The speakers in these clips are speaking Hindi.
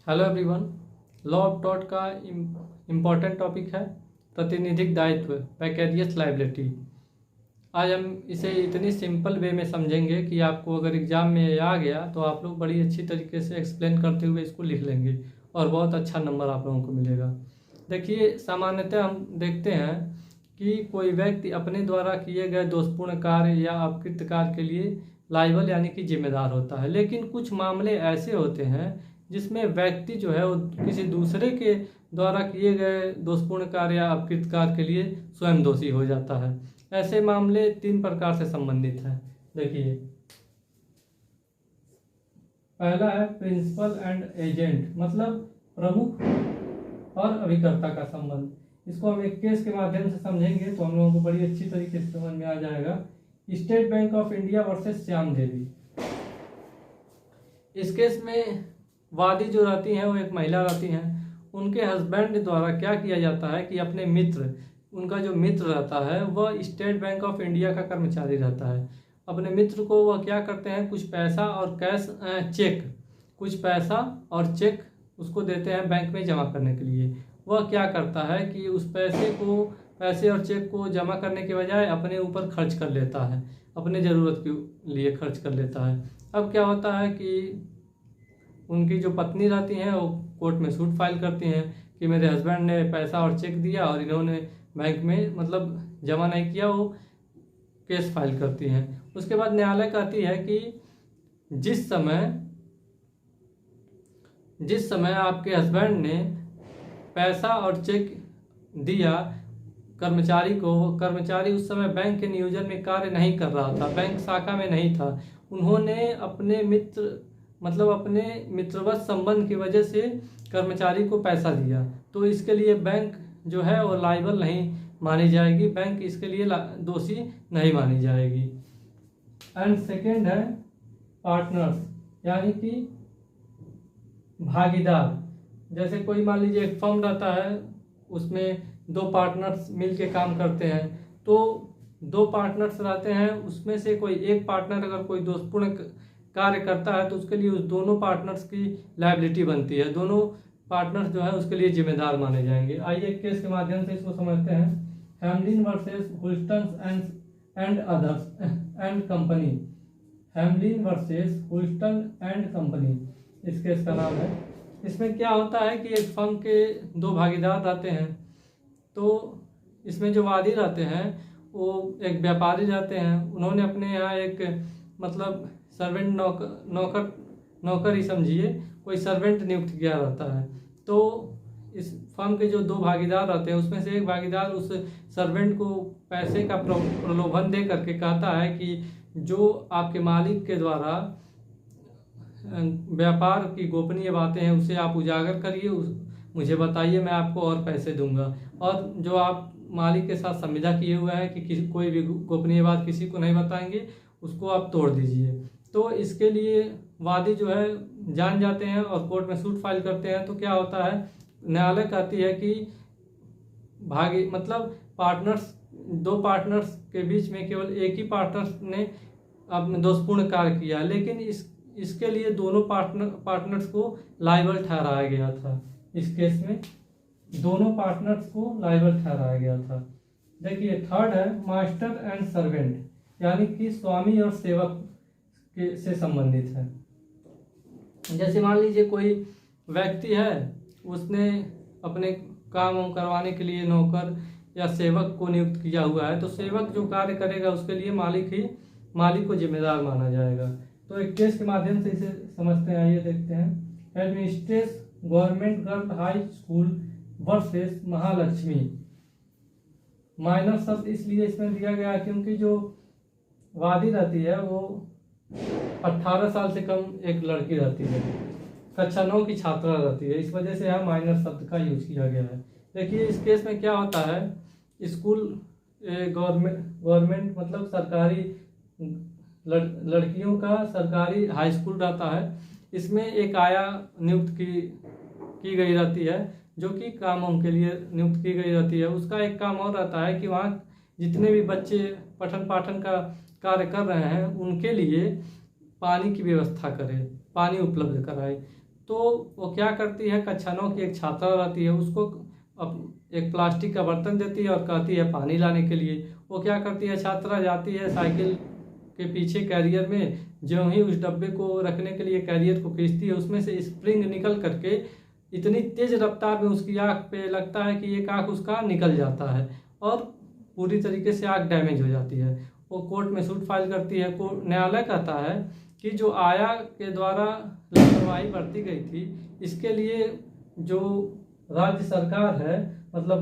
Hello everyone. Law of tort का इम्पॉर्टेंट टॉपिक है प्रतिनिधिक दायित्व, विकैरियस लायबिलिटी। आज हम इसे इतनी सिंपल वे में समझेंगे कि आपको अगर एग्ज़ाम में आ गया तो आप लोग बड़ी अच्छी तरीके से एक्सप्लेन करते हुए इसको लिख लेंगे और बहुत अच्छा नंबर आप लोगों को मिलेगा। देखिए, सामान्यतः हम देखते हैं कि कोई व्यक्ति अपने द्वारा किए गए दोषपूर्ण कार्य या अपकृत कार्य के लिए लायबल यानी कि जिम्मेदार होता है, लेकिन कुछ मामले ऐसे होते हैं जिसमें व्यक्ति जो है वो किसी दूसरे के द्वारा किए गए दोषपूर्ण कार्य या अपकृत कार्य के लिए स्वयं दोषी हो जाता है। ऐसे मामले 3 प्रकार से संबंधित हैं। देखिए, पहला है प्रिंसिपल एंड एजेंट, मतलब प्रमुख और अभिकर्ता का संबंध। इसको हम एक केस के माध्यम से समझेंगे तो हम लोगों को बड़ी अच्छी तरीके से समझ में आ जाएगा। State Bank of India versus Shyam Devi. इस केस में वादी जो रहती हैं वो एक महिला रहती हैं। उनके हस्बैंड द्वारा क्या किया जाता है कि अपने मित्र, उनका जो मित्र रहता है वह स्टेट बैंक ऑफ इंडिया का कर्मचारी रहता है। अपने मित्र को वह क्या करते हैं, कुछ पैसा और कुछ पैसा और चेक उसको देते हैं बैंक में जमा करने के लिए। वह क्या करता है कि उस पैसे और चेक को जमा करने के बजाय अपने ऊपर खर्च कर लेता है, अपने ज़रूरत के लिए खर्च कर लेता है। अब क्या होता है कि उनकी जो पत्नी रहती हैं वो कोर्ट में सूट फाइल करती हैं कि मेरे हस्बैंड ने पैसा और चेक दिया और इन्होंने बैंक में मतलब जमा नहीं किया, वो केस फाइल करती हैं। उसके बाद न्यायालय कहती है कि जिस समय आपके हस्बैंड ने पैसा और चेक दिया कर्मचारी को, कर्मचारी उस समय बैंक के नियोजन में कार्य नहीं कर रहा था, बैंक शाखा में नहीं था। उन्होंने अपने मित्रवत संबंध की वजह से कर्मचारी को पैसा दिया, तो इसके लिए बैंक जो है वो लायबल नहीं मानी जाएगी, बैंक इसके लिए दोषी नहीं मानी जाएगी। एंड सेकेंड है पार्टनर्स, यानी कि भागीदार। जैसे कोई मान लीजिए एक फर्म रहता है, उसमें 2 पार्टनर्स मिलके काम करते हैं, तो 2 पार्टनर्स रहते हैं, उसमें से कोई एक पार्टनर अगर कोई दोषपूर्ण कार्य करता है तो उसके लिए उस दोनों पार्टनर्स की लायबिलिटी बनती है, दोनों पार्टनर्स जो है उसके लिए जिम्मेदार माने जाएंगे। आइए एक केस के माध्यम से इसको समझते हैं। Hamlyn versus Hulston and others and company. Hamlyn versus Hulston and company इस केस का नाम है। इसमें क्या होता है कि एक फर्म के 2 भागीदार रहते हैं, तो इसमें जो वादी रहते हैं वो एक व्यापारी रहते हैं। उन्होंने अपने यहाँ एक मतलब सर्वेंट नौकर ही समझिए, कोई सर्वेंट नियुक्त किया रहता है। तो इस फर्म के जो 2 भागीदार रहते हैं उसमें से एक भागीदार उस सर्वेंट को पैसे का प्रलोभन दे करके कहता है कि जो आपके मालिक के द्वारा व्यापार की गोपनीय बातें हैं उसे आप उजागर करिए, मुझे बताइए, मैं आपको और पैसे दूंगा, और जो आप मालिक के साथ संविदा किए हुए हैं कि कोई भी गोपनीय बात किसी को नहीं बताएंगे, उसको आप तोड़ दीजिए। तो इसके लिए वादी जो है जान जाते हैं और कोर्ट में सूट फाइल करते हैं। तो क्या होता है, न्यायालय कहती है कि पार्टनर्स, 2 पार्टनर्स के बीच में केवल एक ही पार्टनर्स ने अपने दोषपूर्ण कार्य किया, लेकिन इसके लिए दोनों पार्टनर्स को लायबल ठहराया गया था। इस केस में दोनों पार्टनर्स को लायबल ठहराया गया था। देखिए, थर्ड है मास्टर एंड सर्वेंट, यानी कि स्वामी और सेवक से संबंधित है। जैसे मान लीजिए कोई व्यक्ति है, उसने अपने काम करवाने के लिए नौकर या सेवक को नियुक्त किया हुआ है, तो सेवक जो कार्य करेगा उसके लिए मालिक को जिम्मेदार माना जाएगा। तो एक केस के माध्यम से इसे समझते हैं। आइए देखते हैं। Administrate government girl high school versus Mahalakshmi. Minor शब्द इसलिए इसमें दिया गया है क्योंकि जो वादी रहती है वो 18 साल से कम एक लड़की रहती है, कक्षा 9 की छात्रा रहती है, इस वजह से यहाँ माइनर शब्द का यूज किया गया है। देखिए, इस केस में क्या होता है, स्कूल गवर्नमेंट मतलब सरकारी लड़कियों का सरकारी हाई स्कूल रहता है। इसमें एक आया नियुक्त की गई रहती है जो कि कामों के लिए नियुक्त की गई रहती है। उसका एक काम और रहता है कि वहाँ जितने भी बच्चे पठन पाठन का कार्य कर रहे हैं उनके लिए पानी की व्यवस्था करे, पानी उपलब्ध कराए। तो वो क्या करती है, कक्षा 9 की एक छात्रा रहती है, उसको एक प्लास्टिक का बर्तन देती है और कहती है पानी लाने के लिए। वो क्या करती है, छात्रा जाती है साइकिल के पीछे कैरियर में, जो ही उस डब्बे को रखने के लिए कैरियर को खींचती है, उसमें से स्प्रिंग निकल करके इतनी तेज रफ्तार में उसकी आँख पे लगता है कि एक आँख उसका निकल जाता है और पूरी तरीके से आँख डैमेज हो जाती है। वो कोर्ट में सूट फाइल करती है। न्यायालय कहता है कि जो आया के द्वारा लापरवाही बरती गई थी, इसके लिए जो राज्य सरकार है, मतलब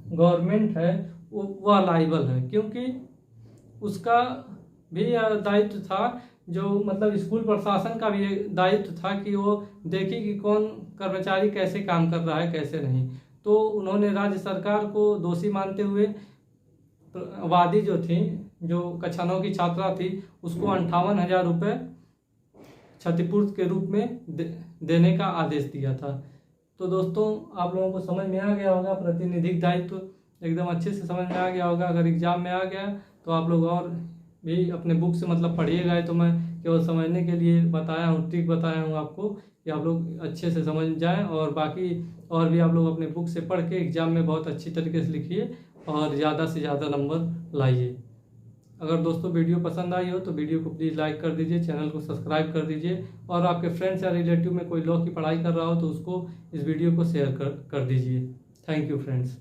गवर्नमेंट है, वह लायबल है, क्योंकि उसका भी दायित्व था, जो मतलब स्कूल प्रशासन का भी दायित्व था कि वो देखे कि कौन कर्मचारी कैसे काम कर रहा है कैसे नहीं। तो उन्होंने राज्य सरकार को दोषी मानते हुए वादी जो थी, जो कक्षा 9 की छात्रा थी, उसको 58,000 रुपये क्षतिपूर्ति के रूप में देने का आदेश दिया था। तो दोस्तों, आप लोगों को समझ में आ गया होगा, प्रतिनिधिक दायित्व एकदम अच्छे से समझ में आ गया होगा। अगर एग्जाम में आ गया तो आप लोग और भी अपने बुक से मतलब पढ़िएगा। तो मैं केवल समझने के लिए बताया हूँ, ट्रिक बताया हूँ आपको कि आप लोग अच्छे से समझ जाएं, और बाकी और भी आप लोग अपने बुक से पढ़ के एग्ज़ाम में बहुत अच्छी तरीके से लिखिए और ज़्यादा से ज़्यादा नंबर लाइए। अगर दोस्तों वीडियो पसंद आई हो तो वीडियो को प्लीज़ लाइक कर दीजिए, चैनल को सब्सक्राइब कर दीजिए, और आपके फ्रेंड्स या रिलेटिव में कोई लॉ की पढ़ाई कर रहा हो तो उसको इस वीडियो को शेयर कर दीजिए। Thank you friends.